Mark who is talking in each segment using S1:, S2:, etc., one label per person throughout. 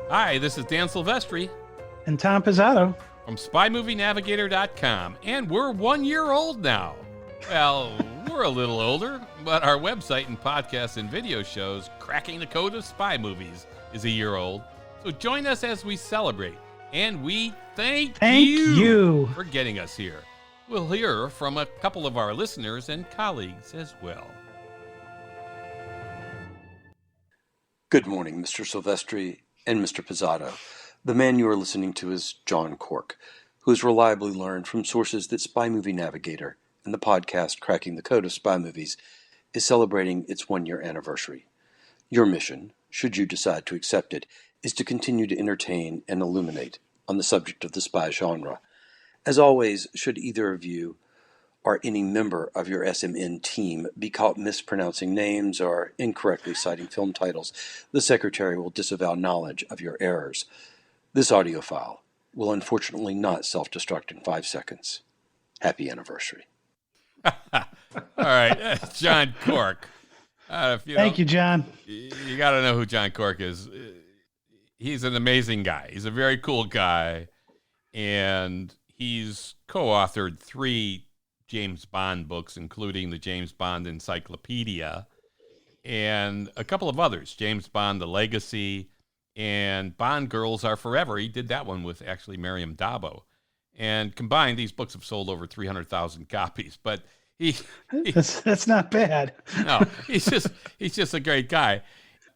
S1: Hi, this is Dan Silvestri
S2: And Tom Pizzato.
S1: from SpyMovieNavigator.com, and we're 1 year old now. Well, we're a little older, but our website and podcasts and video shows, Cracking the Code of Spy Movies, is a year old. So join us as we celebrate, and we thank you for getting us here. We'll hear from a couple of our listeners and colleagues as well.
S3: Good morning, Mr. Silvestri and Mr. Pizzato. The man you are listening to is John Cork, who has reliably learned from sources that Spy Movie Navigator and the podcast Cracking the Code of Spy Movies is celebrating its 1-year anniversary. Your mission, should you decide to accept it, is to continue to entertain and illuminate on the subject of the spy genre. As always, should either of you or any member of your SMN team be caught mispronouncing names or incorrectly citing film titles, the Secretary will disavow knowledge of your errors. This audio file will unfortunately not self-destruct in 5 seconds. Happy anniversary.
S1: All right, John Cork.
S2: Thank you, John.
S1: You got to know who John Cork is. He's an amazing guy. He's a very cool guy, and he's co-authored 3 James Bond books, including the James Bond Encyclopedia and a couple of others, James Bond, The Legacy, and Bond Girls Are Forever. He did that one with actually Miriam Dabo. And combined, these books have sold over 300,000 copies. But
S2: that's not bad.
S1: No, he's just a great guy.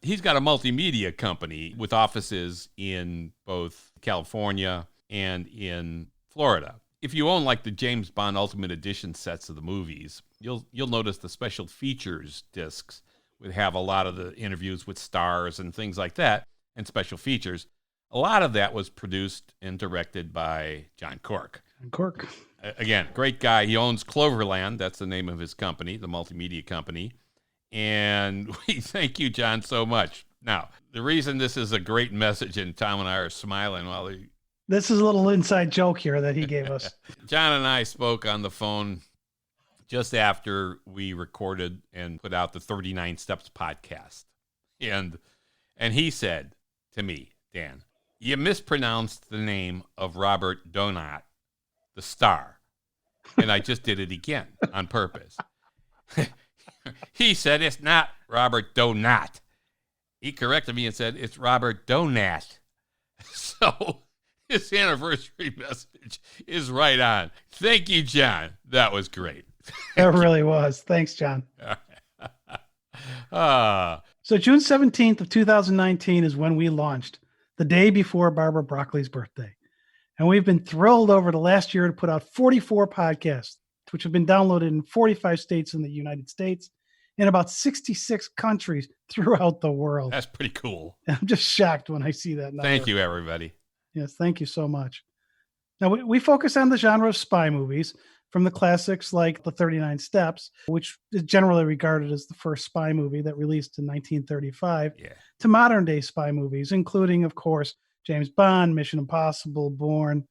S1: He's got a multimedia company with offices in both California and in Florida. If you own like the James Bond Ultimate Edition sets of the movies, you'll notice the special features discs would have a lot of the interviews with stars and things like that, and special features. A lot of that was produced and directed by John Cork.
S2: Cork.
S1: Again, great guy. He owns Cloverland. That's the name of his company, the multimedia company. And we thank you, John, so much. Now, the reason this is a great message, and Tom and I are smiling while he...
S2: This is a little inside joke here that he gave us.
S1: John and I spoke on the phone just after we recorded and put out the 39 Steps podcast. And he said to me, Dan, you mispronounced the name of Robert Donat, the star. And I just did it again on purpose. He said, it's not Robert Donat. He corrected me and said, it's Robert Donat. So his anniversary message is right on. Thank you, John. That was great.
S2: That really was. Thanks, John. So June 17th of 2019 is when we launched, the day before Barbara Broccoli's birthday. And we've been thrilled over the last year to put out 44 podcasts, which have been downloaded in 45 states in the United States and about 66 countries throughout the world.
S1: That's pretty cool.
S2: And I'm just shocked when I see that number.
S1: Thank you, everybody.
S2: Yes, thank you so much. Now, we focus on the genre of spy movies, from the classics like The 39 Steps, which is generally regarded as the first spy movie that released in 1935, to modern-day spy movies, including, of course, James Bond, Mission Impossible, Bourne.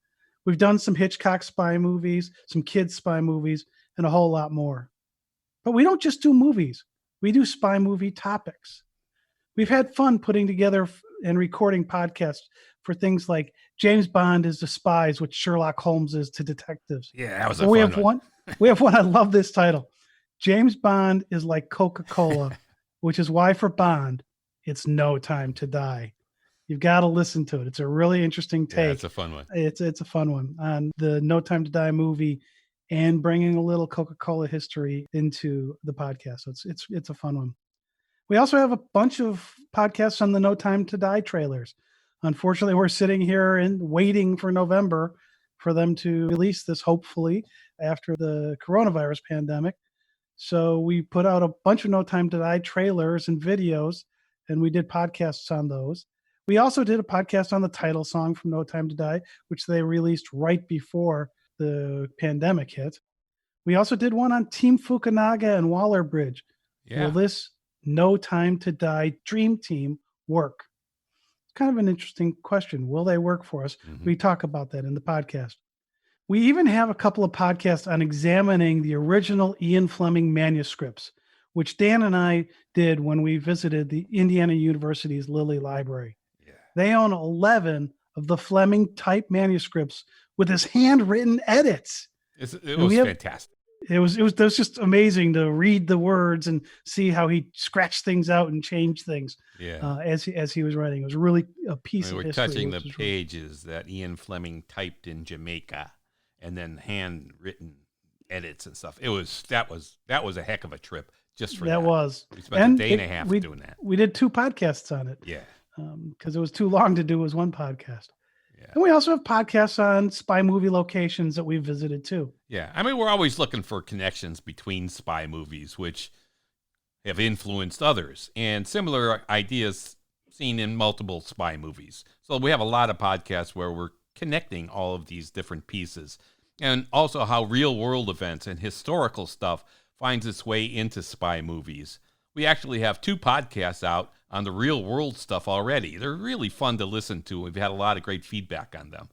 S2: We've done some Hitchcock spy movies, some kids spy movies, and a whole lot more. But we don't just do movies. We do spy movie topics. We've had fun putting together and recording podcasts for things like James Bond is to spies, what Sherlock Holmes is to detectives.
S1: Yeah, that was a fun one.
S2: We have one. I love this title. James Bond is like Coca-Cola, which is why for Bond, it's No Time to Die. You've got to listen to it. It's a really interesting take.
S1: Yeah, it's a fun one.
S2: It's a fun one on the No Time to Die movie and bringing a little Coca-Cola history into the podcast. So it's a fun one. We also have a bunch of podcasts on the No Time to Die trailers. Unfortunately, we're sitting here and waiting for November for them to release this, hopefully, after the coronavirus pandemic. So we put out a bunch of No Time to Die trailers and videos, and we did podcasts on those. We also did a podcast on the title song from No Time to Die, which they released right before the pandemic hit. We also did one on Team Fukunaga and Waller Bridge.
S1: Yeah.
S2: Will this No Time to Die Dream Team work? It's kind of an interesting question. Will they work for us? Mm-hmm. We talk about that in the podcast. We even have a couple of podcasts on examining the original Ian Fleming manuscripts, which Dan and I did when we visited the Indiana University's Lilly Library.
S1: Yeah.
S2: They own 11 of the Fleming type manuscripts with his handwritten edits.
S1: It was fantastic.
S2: It was just amazing to read the words and see how he scratched things out and changed things.
S1: Yeah.
S2: As he was writing. It was really a piece of
S1: we're
S2: history.
S1: Touching the pages that Ian Fleming typed in Jamaica and then handwritten edits and stuff. That was a heck of a trip just for that.
S2: We
S1: spent a day and a half doing that.
S2: We did 2 podcasts on it.
S1: Yeah.
S2: Because it was too long to do as one podcast.
S1: Yeah.
S2: And we also have podcasts on spy movie locations that we've visited too.
S1: Yeah. I mean, we're always looking for connections between spy movies, which have influenced others, and similar ideas seen in multiple spy movies. So we have a lot of podcasts where we're connecting all of these different pieces, and also how real world events and historical stuff finds its way into spy movies. We actually have 2 podcasts out on the real world stuff already. They're really fun to listen to. We've had a lot of great feedback on them.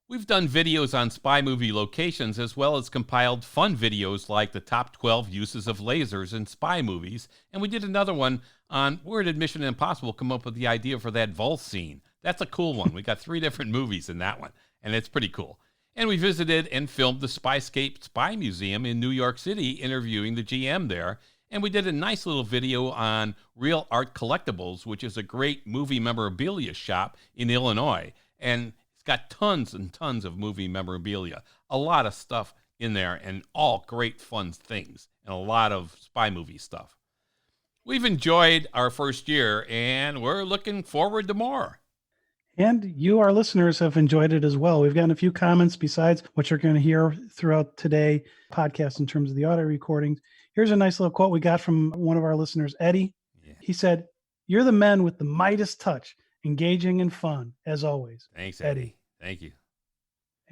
S1: We've done videos on spy movie locations, as well as compiled fun videos like the top 12 uses of lasers in spy movies. And we did another one on where did Mission Impossible come up with the idea for that vault scene. That's a cool one. We got 3 different movies in that one, and it's pretty cool. And we visited and filmed the Spyscape Spy Museum in New York City, interviewing the GM there. And we did a nice little video on Real Art Collectibles, which is a great movie memorabilia shop in Illinois. And it's got tons and tons of movie memorabilia. A lot of stuff in there, and all great fun things, and a lot of spy movie stuff. We've enjoyed our first year, and we're looking forward to more.
S2: And you, our listeners, have enjoyed it as well. We've gotten a few comments besides what you're going to hear throughout today's podcast in terms of the audio recordings. Here's a nice little quote we got from one of our listeners, Eddie.
S1: Yeah.
S2: He said, "You're the men with the Midas touch, engaging and fun, as always."
S1: Thanks, Eddie. Thank you.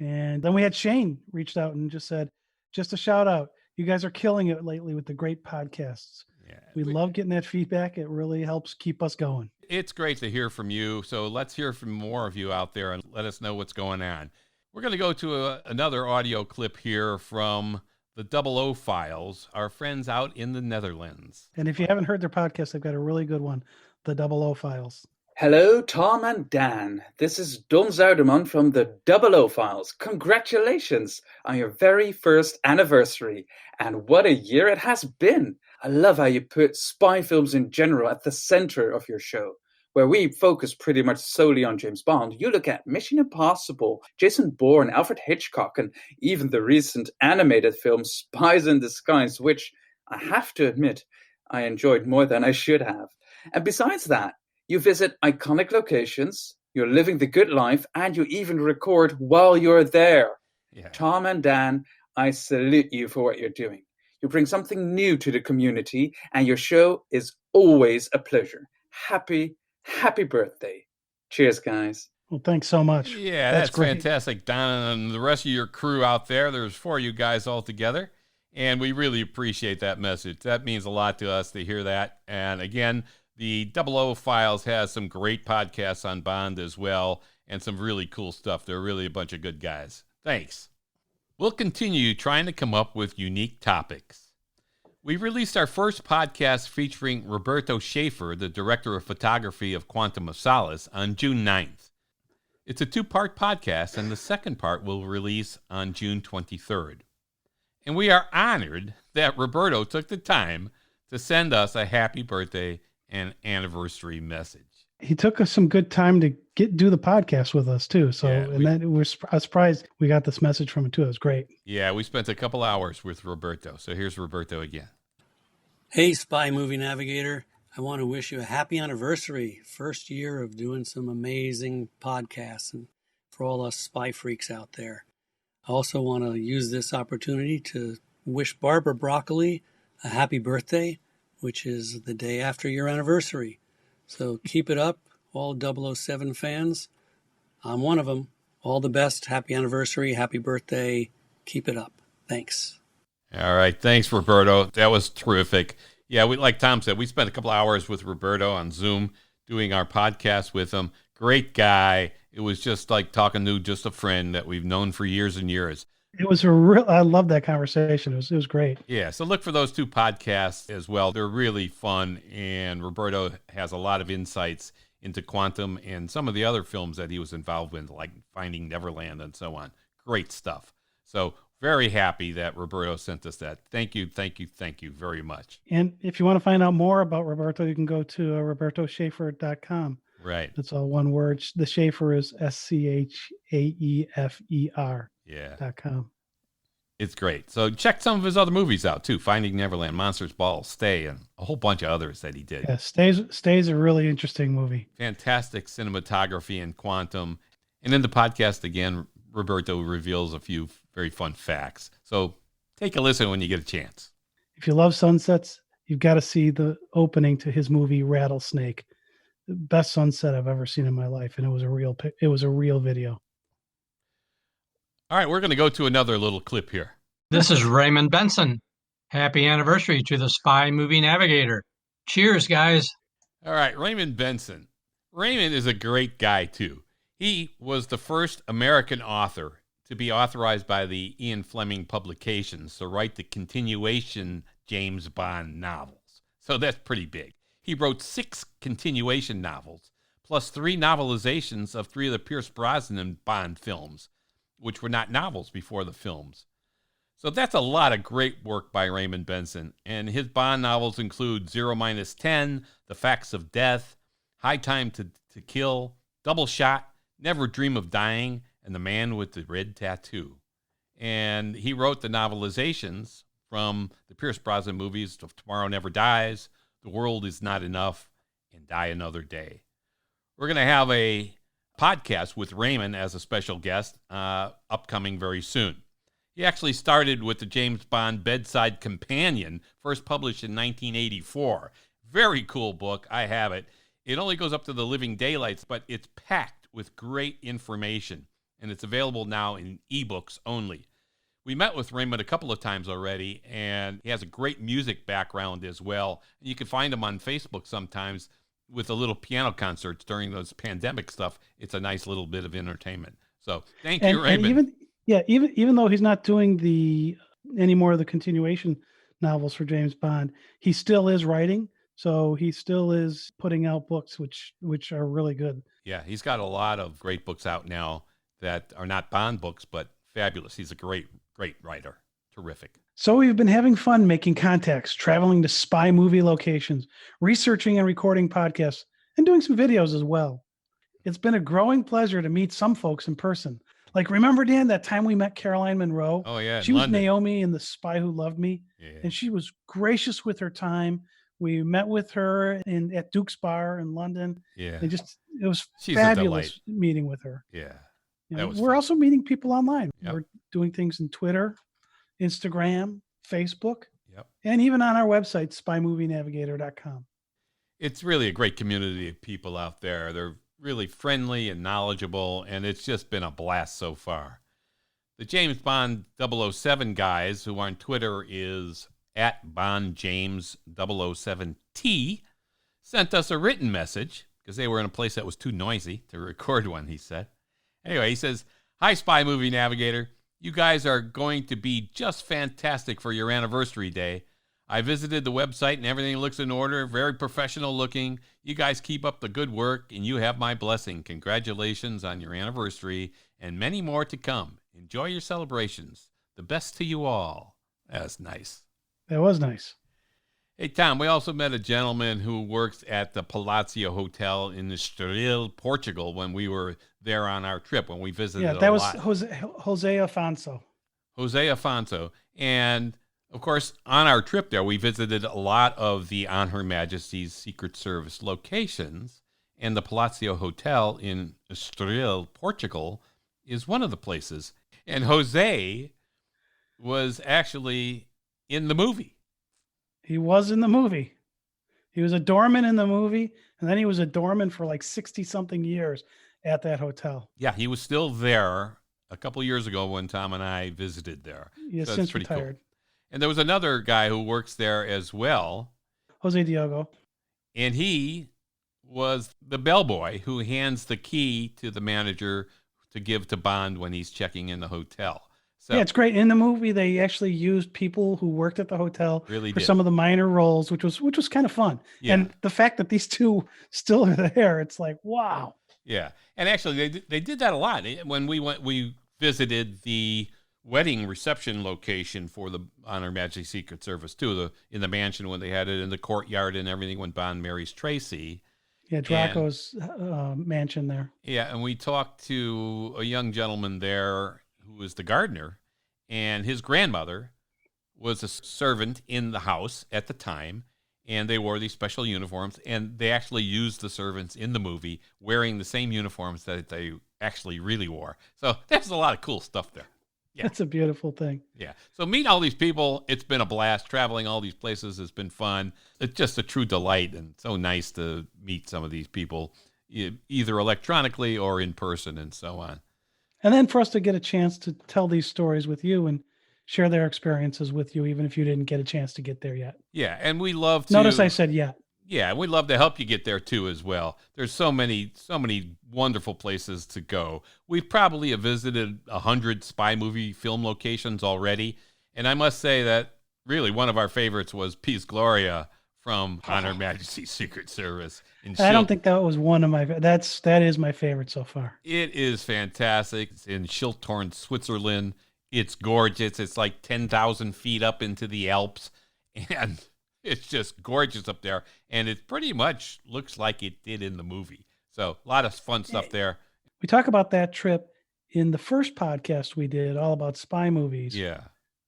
S2: And then we had Shane reached out and just said, just a shout out. You guys are killing it lately with the great podcasts.
S1: Yeah,
S2: we love getting that feedback. It really helps keep us going.
S1: It's great to hear from you. So let's hear from more of you out there and let us know what's going on. We're going to go to another audio clip here from the 00 Files, our friends out in the Netherlands.
S2: And if you haven't heard their podcast, they've got a really good one, the 00 Files.
S4: Hello, Tom and Dan. This is Don Zuiderman from the 00 Files. Congratulations on your very first anniversary. And what a year it has been. I love how you put spy films in general at the center of your show. Where we focus pretty much solely on James Bond, you look at Mission Impossible, Jason Bourne, Alfred Hitchcock, and even the recent animated film Spies in Disguise, which I have to admit I enjoyed more than I should have. And besides that, you visit iconic locations, you're living the good life, and you even record while you're there.
S1: Yeah.
S4: Tom and Dan, I salute you for what you're doing. You bring something new to the community, and your show is always a pleasure. Happy birthday. Cheers, guys.
S2: Well, thanks so much.
S1: Yeah, that's fantastic, Don, and the rest of your crew out there. There's 4 of you guys all together, and we really appreciate that message. That means a lot to us to hear that. And again, the 00 Files has some great podcasts on Bond as well, and some really cool stuff. They're really a bunch of good guys. Thanks. We'll continue trying to come up with unique topics. We released our first podcast featuring Roberto Schaefer, the director of photography of Quantum of Solace, on June 9th. It's a 2-part podcast, and the second part will release on June 23rd. And we are honored that Roberto took the time to send us a happy birthday and anniversary message.
S2: He took us some good time to do the podcast with us too. So, I was surprised we got this message from him too. It was great.
S1: Yeah, we spent a couple hours with Roberto. So here's Roberto again.
S5: Hey, Spy Movie Navigator. I want to wish you a happy anniversary. First year of doing some amazing podcasts, and for all us spy freaks out there. I also want to use this opportunity to wish Barbara Broccoli a happy birthday, which is the day after your anniversary. So keep it up, all 007 fans. I'm one of them. All the best. Happy anniversary. Happy birthday. Keep it up. Thanks.
S1: All right. Thanks, Roberto. That was terrific. Yeah, like Tom said, we spent a couple hours with Roberto on Zoom doing our podcast with him. Great guy. It was just like talking to just a friend that we've known for years and years.
S2: It was I love that conversation. It was great.
S1: Yeah. So look for those 2 podcasts as well. They're really fun. And Roberto has a lot of insights into Quantum and some of the other films that he was involved with, like Finding Neverland and so on. Great stuff. So very happy that Roberto sent us that. Thank you very much.
S2: And if you want to find out more about Roberto, you can go to robertoschaefer.com.
S1: Right.
S2: That's all one word. The Schaefer is SCHAEFER.
S1: Yeah.
S2: .com.
S1: It's great. So check some of his other movies out too. Finding Neverland, Monsters Ball, Stay, and a whole bunch of others that he did.
S2: Yeah, Stay's a really interesting movie.
S1: Fantastic cinematography in Quantum. And in the podcast again, Roberto reveals a few very fun facts. So take a listen when you get a chance.
S2: If you love sunsets, you've got to see the opening to his movie Rattlesnake. The best sunset I've ever seen in my life, and it was a real video.
S1: All right, we're going to go to another little clip here.
S6: This is Raymond Benson. Happy anniversary to the Spy Movie Navigator. Cheers, guys.
S1: All right, Raymond Benson. Raymond is a great guy, too. He was the first American author to be authorized by the Ian Fleming Publications to write the continuation James Bond novels. So that's pretty big. He wrote 6 continuation novels, plus 3 novelizations of 3 of the Pierce Brosnan Bond films, which were not novels before the films. So that's a lot of great work by Raymond Benson. And his Bond novels include 0-10, The Facts of Death, High Time to Kill, Double Shot, Never Dream of Dying, and The Man with the Red Tattoo. And he wrote the novelizations from the Pierce Brosnan movies of Tomorrow Never Dies, The World Is Not Enough, and Die Another Day. We're going to have a podcast with Raymond as a special guest upcoming very soon. He actually started with the James Bond Bedside Companion, first published in 1984. Very cool book. I have it. It only goes up to the Living Daylights, but it's packed with great information, and it's available now in ebooks only. We met with Raymond a couple of times already, and he has a great music background as well. And you can find him on Facebook sometimes with the little piano concerts during those pandemic stuff. It's a nice little bit of entertainment. So thank you, Raymond.
S2: Even though he's not doing any more of the continuation novels for James Bond, he still is writing. So he still is putting out books which are really good.
S1: Yeah, he's got a lot of great books out now that are not Bond books, but fabulous. He's a great writer. Terrific.
S2: So we've been having fun making contacts, traveling to spy movie locations, researching and recording podcasts, and doing some videos as well. It's been a growing pleasure to meet some folks in person. Like, remember, Dan, that time we met Caroline Monroe?
S1: Oh, yeah.
S2: She was Naomi in The Spy Who Loved Me.
S1: Yeah.
S2: And she was gracious with her time. We met with her at Duke's Bar in London.
S1: Yeah.
S2: It was
S1: She's
S2: fabulous meeting with her.
S1: Yeah.
S2: We're also meeting people online.
S1: Yep.
S2: We're doing things in Twitter, Instagram, Facebook,
S1: Yep.
S2: and even on our website, spymovienavigator.com.
S1: It's really a great community of people out there. They're really friendly and knowledgeable, and it's just been a blast so far. The James Bond 007 guys who on Twitter is at BondJames007T sent us a written message because they were in a place that was too noisy to record one, he said. Anyway, he says, "Hi, Spy Movie Navigator. You guys are going to be just fantastic for your anniversary day. I visited the website and everything looks in order, very professional looking. You guys keep up the good work and you have my blessing. Congratulations on your anniversary and many more to come. Enjoy your celebrations. The best to you all." That's nice.
S2: That was nice.
S1: Hey, Tom, we also met a gentleman who works at the Palacio Hotel in Estoril, Portugal, when we were there on our trip, when we visited.
S2: Yeah, that was Jose Afonso.
S1: Jose Afonso. And, of course, on our trip there, we visited a lot of the On Her Majesty's Secret Service locations, and the Palacio Hotel in Estoril, Portugal, is one of the places. And Jose was actually in the movie.
S2: He was in the movie. He was a doorman in the movie, and then he was a doorman for like 60-something years at that hotel.
S1: Yeah, he was still there a couple of years ago when Tom and I visited there.
S2: He has
S1: So
S2: since
S1: pretty
S2: retired.
S1: Cool. And there was another guy who works there as well,
S2: Jose Diogo.
S1: and he was the bellboy who hands the key to the manager to give to Bond when he's checking in the hotel. So
S2: Yeah, it's great. In the movie, they actually used people who worked at the hotel
S1: really
S2: for
S1: did.
S2: some of the minor roles, which was kind of fun.
S1: Yeah.
S2: And the fact that these two still are there, it's like, wow.
S1: Yeah, and actually, they did that a lot when we visited the wedding reception location for the On Her Majesty's Secret Service too. In the mansion when they had it in the courtyard and everything when Bond marries Tracy.
S2: Yeah, Draco's mansion there.
S1: Yeah, and we talked to a young gentleman there who was the gardener, and his grandmother was a servant in the house at the time. And they wore these special uniforms, and they actually used the servants in the movie wearing the same uniforms that they actually really wore. So there's a lot of cool stuff there. Yeah.
S2: That's a beautiful thing.
S1: Yeah. So meeting all these people, it's been a blast. Traveling all these places has been fun. It's just a true delight, and so nice to meet some of these people, either electronically or in person and so on.
S2: And then for us to get a chance to tell these stories with you and share their experiences with you, even if you didn't get a chance to get there yet.
S1: Yeah, and we love to...
S2: Notice I said yet.
S1: Yeah, we'd love to help you get there too as well. There's so many wonderful places to go. We've probably visited 100 spy movie film locations already, and I must say that really one of our favorites was Peace Gloria from On Her Majesty's Secret Service.
S2: I don't think that was one of my... That is my favorite so far.
S1: It is fantastic. It's in Schilthorn, Switzerland. It's gorgeous. It's like 10,000 feet up into the Alps, and it's just gorgeous up there. And it pretty much looks like it did in the movie. So a lot of fun stuff there.
S2: We talk about that trip in the first podcast we did, all about spy movies.
S1: Yeah.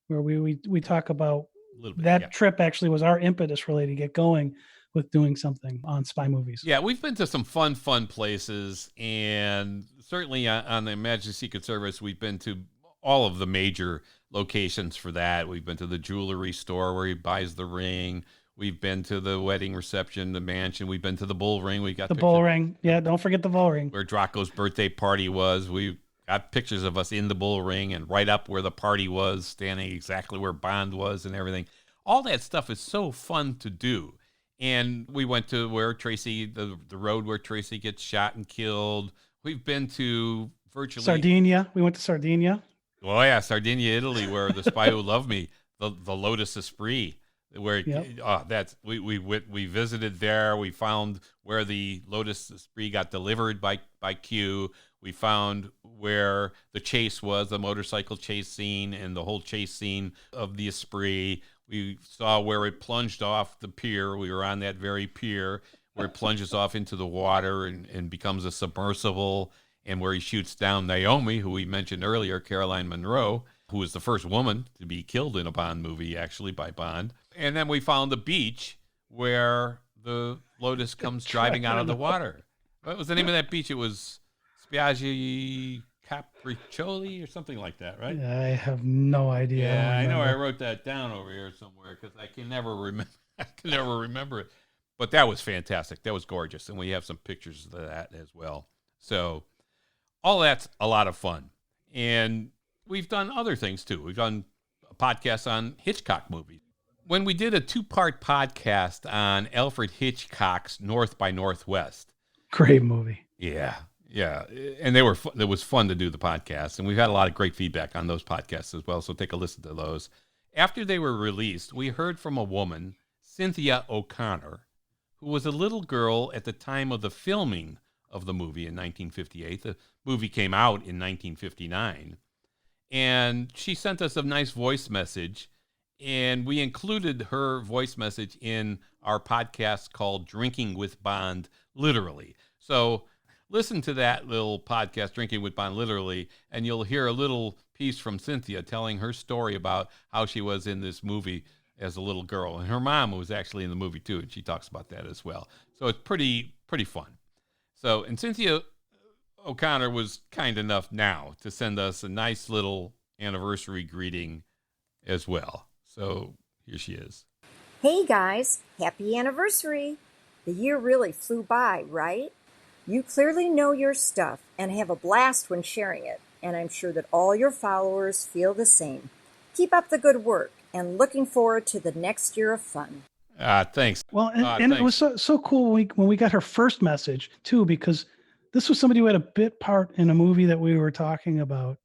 S2: Where we talk about
S1: A little bit,
S2: that
S1: yeah.
S2: trip actually was our impetus really to get going with doing something on spy movies.
S1: Yeah, we've been to some fun places, and certainly on the Majesty's Secret Service, we've been to all of the major locations for that. We've been to the jewelry store where he buys the ring. We've been to the wedding reception, the mansion. We've been to the bull ring. We got
S2: the bull ring. Yeah, don't forget the bull ring.
S1: Where Draco's birthday party was. We got pictures of us in the bull ring and right up where the party was, standing exactly where Bond was and everything. All that stuff is so fun to do. And we went to where Tracy, the road where Tracy gets shot and killed. We've been to virtually...
S2: Sardinia. We went to Sardinia.
S1: Oh, yeah, Sardinia, Italy, where The Spy Who Loved Me, the Lotus Esprit, where we visited there. We found where the Lotus Esprit got delivered by Q. We found where the chase was, the motorcycle chase scene and the whole chase scene of the Esprit. We saw where it plunged off the pier. We were on that very pier where it plunges off into the water and becomes a submersible, and where he shoots down Naomi, who we mentioned earlier, Caroline Munro, who was the first woman to be killed in a Bond movie, actually, by Bond. And then we found the beach where the Lotus comes driving out of the water. What was the name of that beach? It was Spiaggi Capriccioli or something like that, right?
S2: I have no idea.
S1: Yeah, I know. I wrote that down over here somewhere because I can never remember. I can never remember it. But that was fantastic. That was gorgeous, and we have some pictures of that as well. So all that's a lot of fun. And we've done other things too. We've done a podcast on Hitchcock movies. When we did a 2-part podcast on Alfred Hitchcock's North by Northwest.
S2: Great movie.
S1: Yeah. Yeah. And it was fun to do the podcast. And we've had a lot of great feedback on those podcasts as well. So take a listen to those. After they were released, we heard from a woman, Cynthia O'Connor, who was a little girl at the time of the filming of the movie in 1958. The movie came out in 1959. And she sent us a nice voice message, and we included her voice message in our podcast called Drinking with Bond Literally. So listen to that little podcast, Drinking with Bond Literally, and you'll hear a little piece from Cynthia telling her story about how she was in this movie as a little girl. And her mom was actually in the movie too, and she talks about that as well. So it's pretty fun. So, and Cynthia O'Connor was kind enough now to send us a nice little anniversary greeting as well. So here she is.
S7: Hey guys, happy anniversary. The year really flew by, right? You clearly know your stuff and have a blast when sharing it, and I'm sure that all your followers feel the same. Keep up the good work, and looking forward to the next year of fun.
S1: Thanks.
S2: Well, and it was so cool when we got her first message too, because this was somebody who had a bit part in a movie that we were talking about.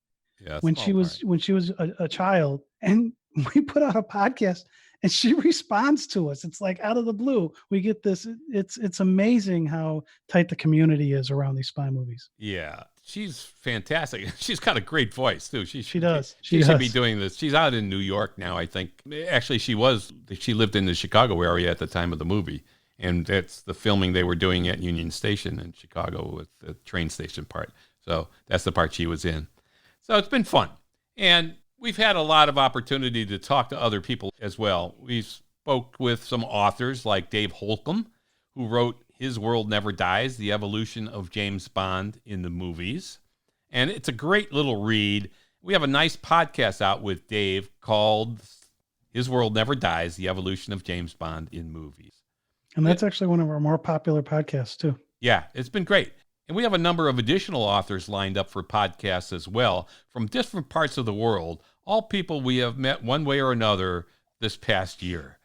S1: Yeah,
S2: when
S1: small
S2: she was
S1: part.
S2: when she was a child, and we put out a podcast and she responds to us. It's like out of the blue. We get this. It's amazing how tight the community is around these spy movies.
S1: Yeah, she's fantastic. She's got a great voice too.
S2: She does.
S1: She should be doing this. She's out in New York now, I think. Actually, she lived in the Chicago area at the time of the movie, and that's the filming they were doing at Union Station in Chicago with the train station part. So that's the part she was in. So it's been fun, and we've had a lot of opportunity to talk to other people as well. We spoke with some authors like Dave Holcomb, who wrote His World Never Dies, The Evolution of James Bond in the Movies. And it's a great little read. We have a nice podcast out with Dave called His World Never Dies, The Evolution of James Bond in Movies.
S2: And that's actually one of our more popular podcasts too.
S1: Yeah, it's been great. And we have a number of additional authors lined up for podcasts as well from different parts of the world, all people we have met one way or another this past year.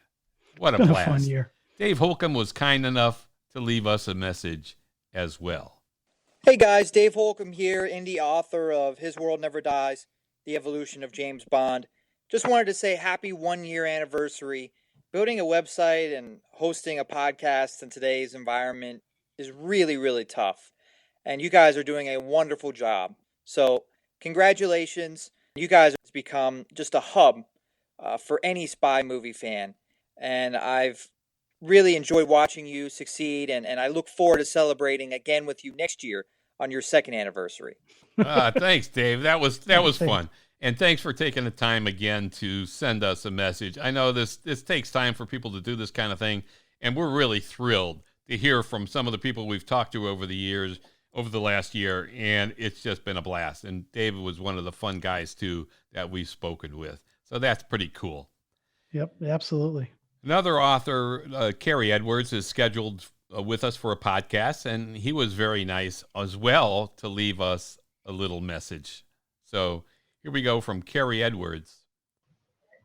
S1: What a blast.
S2: A fun year.
S1: Dave Holcomb was kind enough to leave us a message as well.
S8: Hey guys, Dave Holcomb here, indie author of His World Never Dies, The Evolution of James Bond. Just wanted to say happy 1-year anniversary. Building a website and hosting a podcast in today's environment is really, really tough. And you guys are doing a wonderful job. So congratulations. You guys have become just a hub for any spy movie fan. And I've really enjoyed watching you succeed. And I look forward to celebrating again with you next year on your 2nd anniversary.
S1: Thanks, Dave. That was fun. And thanks for taking the time again to send us a message. I know this takes time for people to do this kind of thing. And we're really thrilled to hear from some of the people we've talked to over the last year, and it's just been a blast. And David was one of the fun guys, too, that we've spoken with. So that's pretty cool.
S2: Yep, absolutely.
S1: Another author, Carrie Edwards, is scheduled with us for a podcast, and he was very nice as well to leave us a little message. So here we go from Carrie Edwards.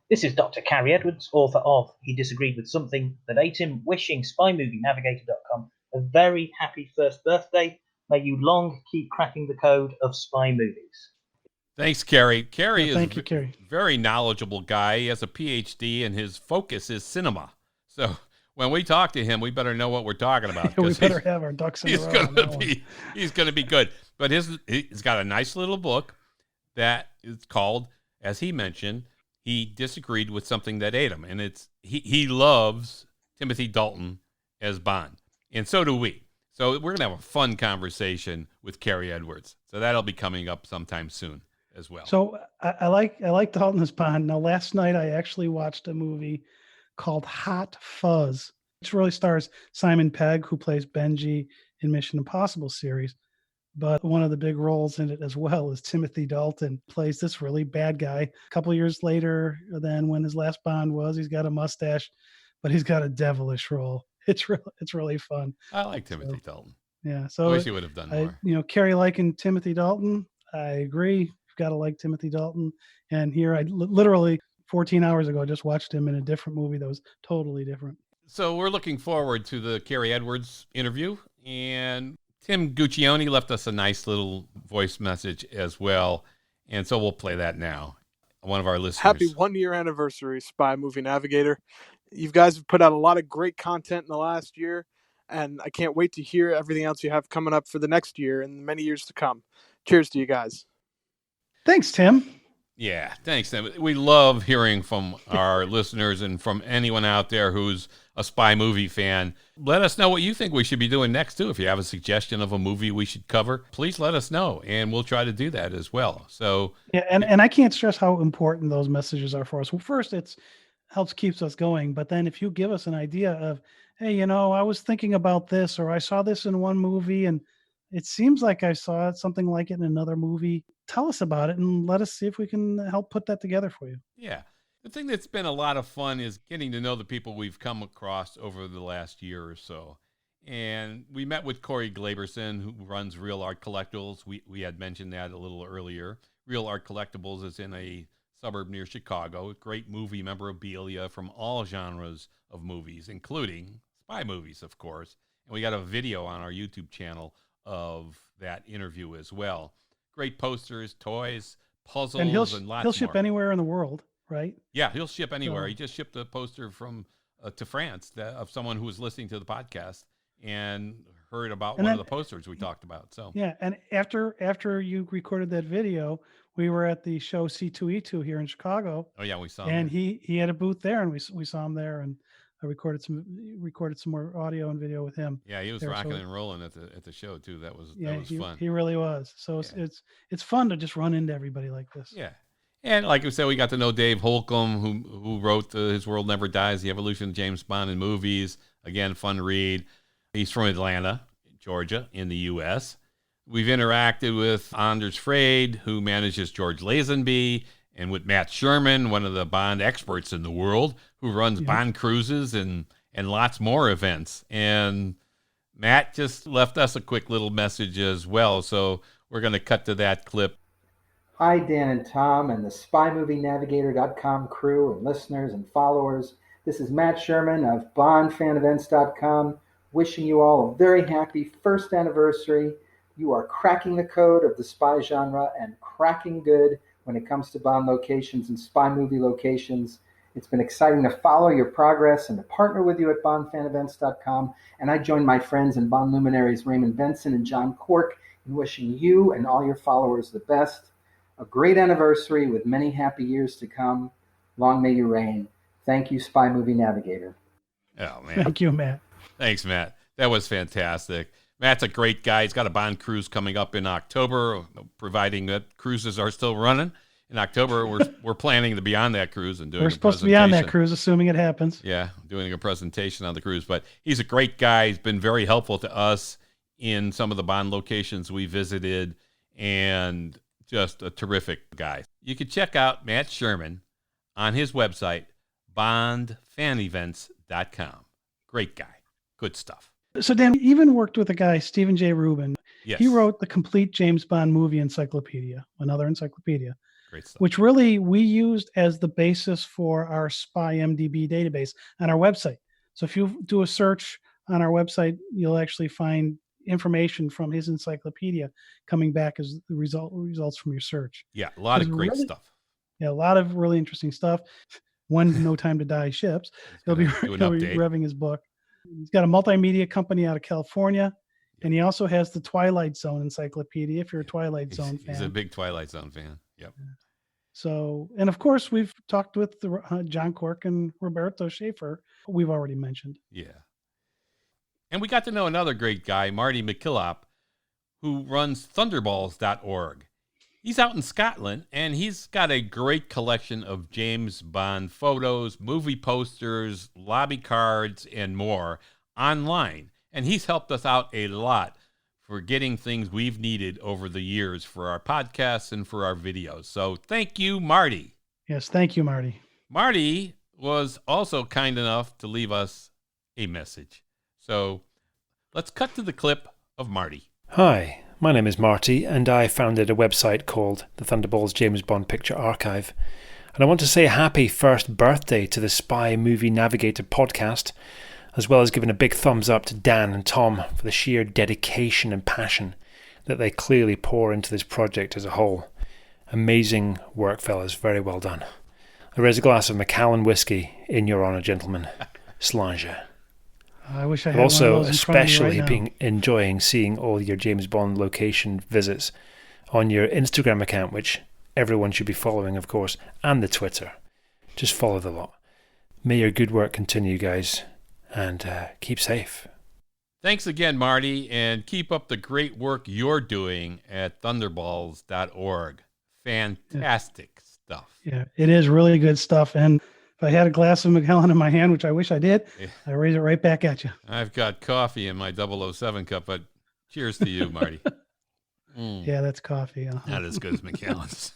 S9: This is Dr. Carrie Edwards, author of He Disagreed with Something That Ate Him, wishing SpyMovieNavigator.com a very happy 1st birthday. May you long keep cracking the code of spy movies.
S1: Thanks, Carrie. Carrie
S2: Thank you, Carrie.
S1: Very knowledgeable guy. He has a PhD, and his focus is cinema. So when we talk to him, we better know what we're talking about.
S2: We better have our ducks in a row.
S1: He's going to be good. But he's got a nice little book that is called, as he mentioned, He Disagreed with Something That Ate Him. And he loves Timothy Dalton as Bond. And so do we. So we're going to have a fun conversation with Carrie Edwards. So that'll be coming up sometime soon as well.
S2: So I like Dalton as Bond. Now, last night I actually watched a movie called Hot Fuzz, which really stars Simon Pegg, who plays Benji in Mission Impossible series. But one of the big roles in it as well is Timothy Dalton plays this really bad guy. A couple of years later than when his last Bond was, he's got a mustache, but he's got a devilish role. It's really fun.
S1: I like Timothy Dalton.
S2: Yeah. So
S1: I wish he would have done more.
S2: Carrie liking Timothy Dalton. I agree. You've got to like Timothy Dalton. And here I literally 14 hours ago, I just watched him in a different movie that was totally different.
S1: So we're looking forward to the Carrie Edwards interview. And Tim Guccione left us a nice little voice message as well. And so we'll play that now. One of our listeners.
S10: Happy 1-year anniversary, Spy Movie Navigator. You guys have put out a lot of great content in the last year, and I can't wait to hear everything else you have coming up for the next year and many years to come. Cheers to you guys.
S2: Thanks, Tim.
S1: Yeah, thanks, Tim. We love hearing from our listeners and from anyone out there who's a spy movie fan. Let us know what you think we should be doing next, too. If you have a suggestion of a movie we should cover, please let us know, and we'll try to do that as well. So
S2: yeah, and I can't stress how important those messages are for us. Well, first, it's helps keeps us going. But then if you give us an idea of, hey, I was thinking about this, or I saw this in one movie and it seems like I saw something like it in another movie, tell us about it and let us see if we can help put that together for you.
S1: Yeah. The thing that's been a lot of fun is getting to know the people we've come across over the last year or so. And we met with Corey Glaberson, who runs Real Art Collectibles. We had mentioned that a little earlier. Real Art Collectibles is in a suburb near Chicago. Great movie memorabilia from all genres of movies, including spy movies, of course. And we got a video on our YouTube channel of that interview as well. Great posters, toys, puzzles,
S2: and
S1: and lots
S2: he'll ship
S1: more.
S2: anywhere in the world, right?
S1: Yeah, he'll ship anywhere.
S2: So-
S1: He just shipped a poster from to France of someone who was listening to the podcast and heard about
S2: And
S1: one
S2: then-
S1: of the posters we talked about. So
S2: Yeah, and after you recorded that video, we were at the show C2E2 here in Chicago,
S1: oh yeah, we saw him
S2: and
S1: there.
S2: he had a booth there, and we saw him there, and I recorded some more audio and video with him.
S1: Yeah, he was
S2: there,
S1: rocking
S2: so-
S1: and rolling at the show too. That was
S2: he,
S1: fun.
S2: he really was. So
S1: Yeah.
S2: it's fun to just run into everybody like this.
S1: Yeah. And like we said, we got to know Dave Holcomb, who wrote His World Never Dies, The Evolution of James Bond in Movies. Again, fun read. He's from Atlanta, Georgia, in the U.S. We've interacted with Anders Frade, who manages George Lazenby, and with Matt Sherman, one of the Bond experts in the world, who runs Bond cruises and lots more events. And Matt just left us a quick little message as well. So we're going to cut to that clip.
S11: Hi, Dan and Tom and the SpyMovieNavigator.com crew and listeners and followers. This is Matt Sherman of BondFanEvents.com, wishing you all a very happy first anniversary. You are cracking the code of the spy genre and cracking good when it comes to Bond locations and spy movie locations. It's been exciting to follow your progress and to partner with you at BondFanEvents.com. And I join my friends and Bond luminaries Raymond Benson and John Cork in wishing you and all your followers the best. A great anniversary with many happy years to come. Long may you reign. Thank you, Spy Movie Navigator.
S1: Oh, man.
S2: Thank you, Matt.
S1: Thanks, Matt. That was fantastic. Matt's a great guy. He's got a Bond cruise coming up in October, providing that cruises are still running. In October, we're planning to be on that cruise and doing.
S2: We're supposed to be on that cruise, assuming it happens.
S1: Yeah, doing a presentation on the cruise. But he's a great guy. He's been very helpful to us in some of the Bond locations we visited, and just a terrific guy. You can check out Matt Sherman on his website, BondFanEvents.com. Great guy. Good stuff.
S2: So Dan even worked with a guy, Stephen J. Rubin.
S1: Yes.
S2: He wrote the complete James Bond movie encyclopedia, another encyclopedia,
S1: Great stuff.
S2: which really we used as the basis for our SpyMDB database on our website. So if you do a search on our website, you'll actually find information from his encyclopedia coming back as the results from your search.
S1: Yeah, a lot of
S2: It's
S1: great
S2: really-
S1: stuff.
S2: Yeah, a lot of really interesting stuff. When No Time to Die ships, he'll be
S1: do an
S2: he'll be
S1: update.
S2: revving his book. He's got a multimedia company out of California, and he also has the Twilight Zone encyclopedia. If you're a Twilight Zone fan,
S1: He's a big Twilight Zone fan. Yep.
S2: So, and of course, we've talked with John Cork and Roberto Schaefer, who we've already mentioned.
S1: Yeah. And we got to know another great guy, Marty McKillop, who runs thunderballs.org. He's out in Scotland, and he's got a great collection of James Bond photos, movie posters, lobby cards, and more online. And he's helped us out a lot for getting things we've needed over the years for our podcasts and for our videos. So thank you, Marty.
S2: Yes, thank you, Marty.
S1: Marty was also kind enough to leave us a message. So let's cut to the clip of Marty.
S12: Hi, my name is Marty, and I founded a website called the Thunderballs James Bond Picture Archive. And I want to say happy first birthday to the Spy Movie Navigator podcast, as well as giving a big thumbs up to Dan and Tom for the sheer dedication and passion that they clearly pour into this project as a whole. Amazing work, fellas. Very well done. I raise a glass of Macallan whiskey in your honour, gentlemen. Sláinte.
S2: I wish I
S12: I've
S2: had
S12: also
S2: one of those in front of me
S12: especially
S2: right now.
S12: been enjoying seeing all your James Bond location visits on your Instagram account, which everyone should be following, of course, and the Twitter. Just follow the lot. May your good work continue, guys, and keep safe.
S1: Thanks again, Marty, and keep up the great work you're doing at thunderballs.org. Fantastic stuff.
S2: Yeah, it is really good stuff. And if I had a glass of Macallan in my hand, which I wish I did, I raise it right back at you.
S1: I've got coffee in my 007 cup, but cheers to you, Marty.
S2: Yeah, that's coffee.
S1: Not as good as Macallan's.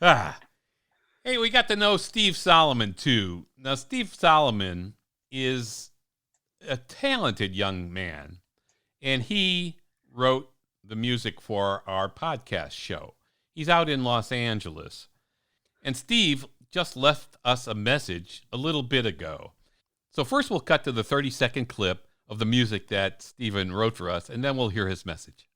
S1: Hey, we got to know Steve Solomon, too. Now, Steve Solomon is a talented young man, and he wrote the music for our podcast show. He's out in Los Angeles. And Steve just left us a message a little bit ago. So first we'll cut to the 30-second clip of the music that Steven wrote for us, and then we'll hear his message.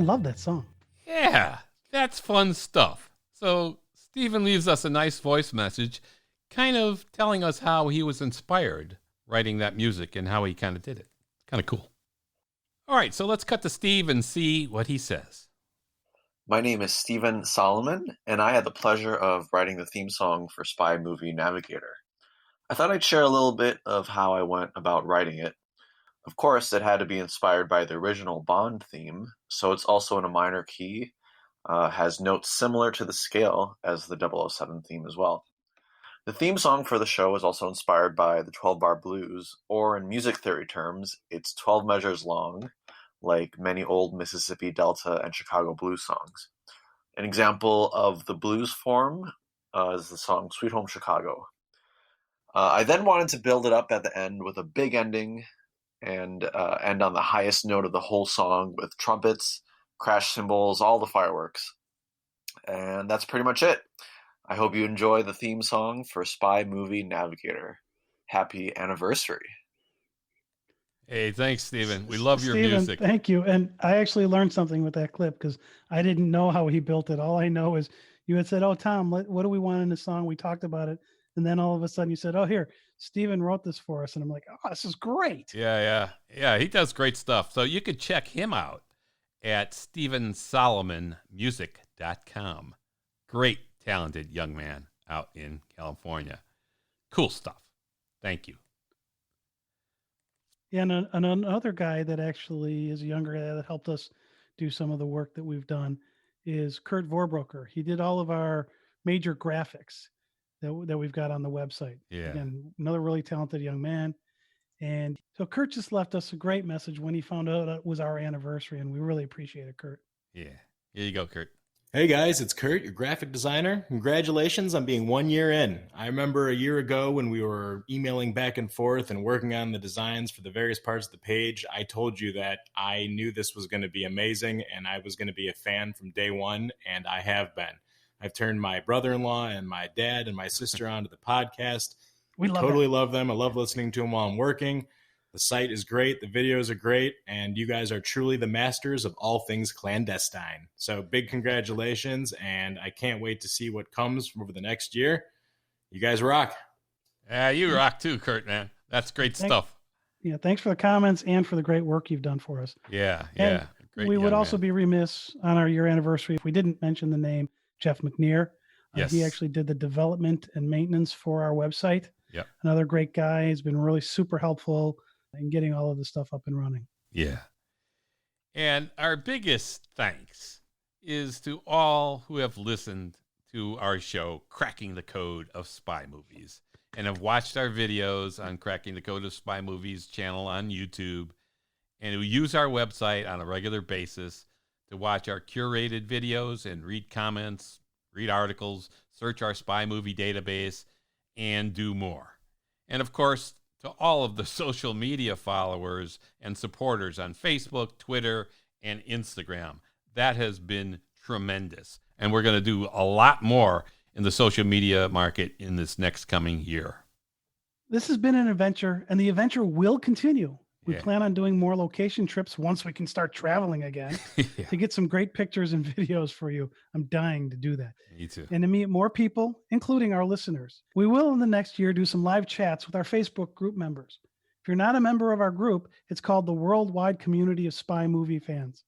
S2: love that song.
S1: Yeah, that's fun stuff. So Stephen leaves us a nice voice message, kind of telling us how he was inspired writing that music and how he kind of did it. Kind of cool. All right, so let's cut to Steve and see what he says.
S13: My name is Stephen Solomon, and I had the pleasure of writing the theme song for Spy Movie Navigator. I thought I'd share a little bit of how I went about writing it. Of course, it had to be inspired by the original Bond theme, so it's also in a minor key, has notes similar to the scale as the 007 theme as well. The theme song for the show is also inspired by the 12-bar blues, or in music theory terms, it's 12 measures long, like many old Mississippi Delta and Chicago blues songs. An example of the blues form is the song Sweet Home Chicago. I then wanted to build it up at the end with a big ending and end on the highest note of the whole song with trumpets, crash cymbals, all the fireworks. And that's pretty much it. I hope you enjoy the theme song for Spy Movie Navigator. Happy anniversary.
S1: Hey, thanks, Stephen. We love your
S2: Stephen,
S1: music.
S2: Thank you. And I actually learned something with that clip because I didn't know how he built it. All I know is you had said, "Oh, Tom, what do we want in the song?" We talked about it. And then all of a sudden you said, "Oh, here, Stephen wrote this for us." And I'm like, "Oh, this is great."
S1: Yeah. He does great stuff. So you could check him out at StephenSolomonMusic.com. Great, talented young man out in California. Cool stuff. Thank you.
S2: Yeah, and another guy that actually is a younger guy that helped us do some of the work that we've done is Kurt Vorbroker. He did all of our major graphics that we've got on the website.
S1: Yeah.
S2: Again, another really talented young man. And so Kurt just left us a great message when he found out it was our anniversary, and we really appreciate it, Kurt.
S1: Yeah. Here you go, Kurt.
S14: Hey guys, it's Kurt, your graphic designer. Congratulations on being 1 year in. I remember a year ago when we were emailing back and forth and working on the designs for the various parts of the page, I told you that I knew this was going to be amazing and I was going to be a fan from day one, and I have been. I've turned my brother-in-law and my dad and my sister onto the podcast.
S2: We
S14: totally love them. I love listening to them while I'm working. The site is great. The videos are great. And you guys are truly the masters of all things clandestine. So big congratulations. And I can't wait to see what comes over the next year. You guys rock.
S1: Yeah, you rock too, Kurt, man. That's great stuff.
S2: Yeah, thanks for the comments and for the great work you've done for us.
S1: Yeah.
S2: Great. We would also be remiss on our year anniversary if we didn't mention the name Jeff McNear.
S1: Yes.
S2: He actually did the development and maintenance for our website.
S1: Yeah.
S2: Another great guy. He's been really super helpful in getting all of the stuff up and running.
S1: Yeah. And our biggest thanks is to all who have listened to our show, Cracking the Code of Spy Movies, and have watched our videos on Cracking the Code of Spy Movies channel on YouTube, and who use our website on a regular basis to watch our curated videos and read comments, read articles, search our spy movie database, and do more. And of course, to all of the social media followers and supporters on Facebook, Twitter, and Instagram. That has been tremendous. And we're going to do a lot more in the social media market in this next coming year.
S2: This has been an adventure, and the adventure will continue. We
S1: Yeah.
S2: plan on doing more location trips once we can start traveling again to get some great pictures and videos for you. I'm dying to do that.
S1: Me too.
S2: And to meet more people, including our listeners. We will in the next year do some live chats with our Facebook group members. If you're not a member of our group, it's called the Worldwide Community of Spy Movie Fans.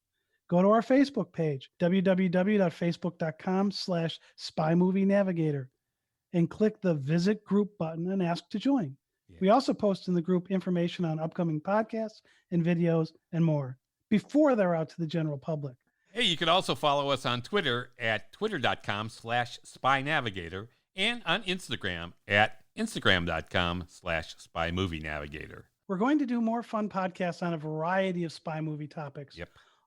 S2: Go to our Facebook page, www.facebook.com/spymovienavigator, and click the Visit Group button and ask to join. We also post in the group information on upcoming podcasts and videos and more before they're out to the general public.
S1: Hey, you can also follow us on Twitter at twitter.com/spynavigator and on Instagram at instagram.com/spymovienavigator.
S2: We're going to do more fun podcasts on a variety of spy movie topics,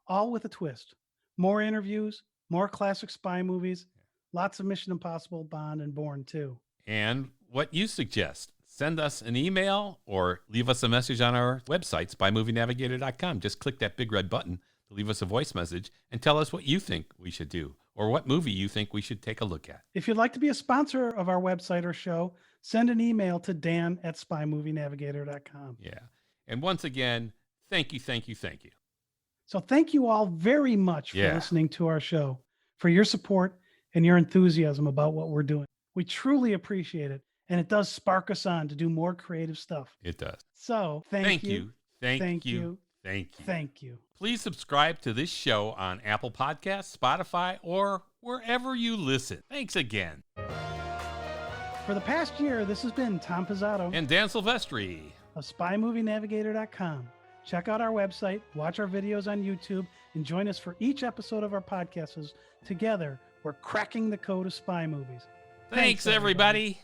S2: all with a twist. More interviews, more classic spy movies, lots of Mission Impossible, Bond, and Bourne too.
S1: And what you suggest. Send us an email or leave us a message on our website, spymovienavigator.com. Just click that big red button to leave us a voice message and tell us what you think we should do or what movie you think we should take a look at.
S2: If you'd like to be a sponsor of our website or show, send an email to dan@spymovienavigator.com.
S1: Yeah. And once again, thank you.
S2: So thank you all very much for
S1: Yeah.
S2: listening to our show, for your support and your enthusiasm about what we're doing. We truly appreciate it. And it does spark us on to do more creative stuff.
S1: It does.
S2: So thank you.
S1: Thank you.
S2: Thank you.
S1: Please subscribe to this show on Apple Podcasts, Spotify, or wherever you listen. Thanks again.
S2: For the past year, this has been Tom Pizzato
S1: And Dan Silvestri
S2: of SpyMovieNavigator.com. Check out our website, watch our videos on YouTube, and join us for each episode of our podcasts. Together, we're cracking the code of spy movies.
S1: Thanks everybody.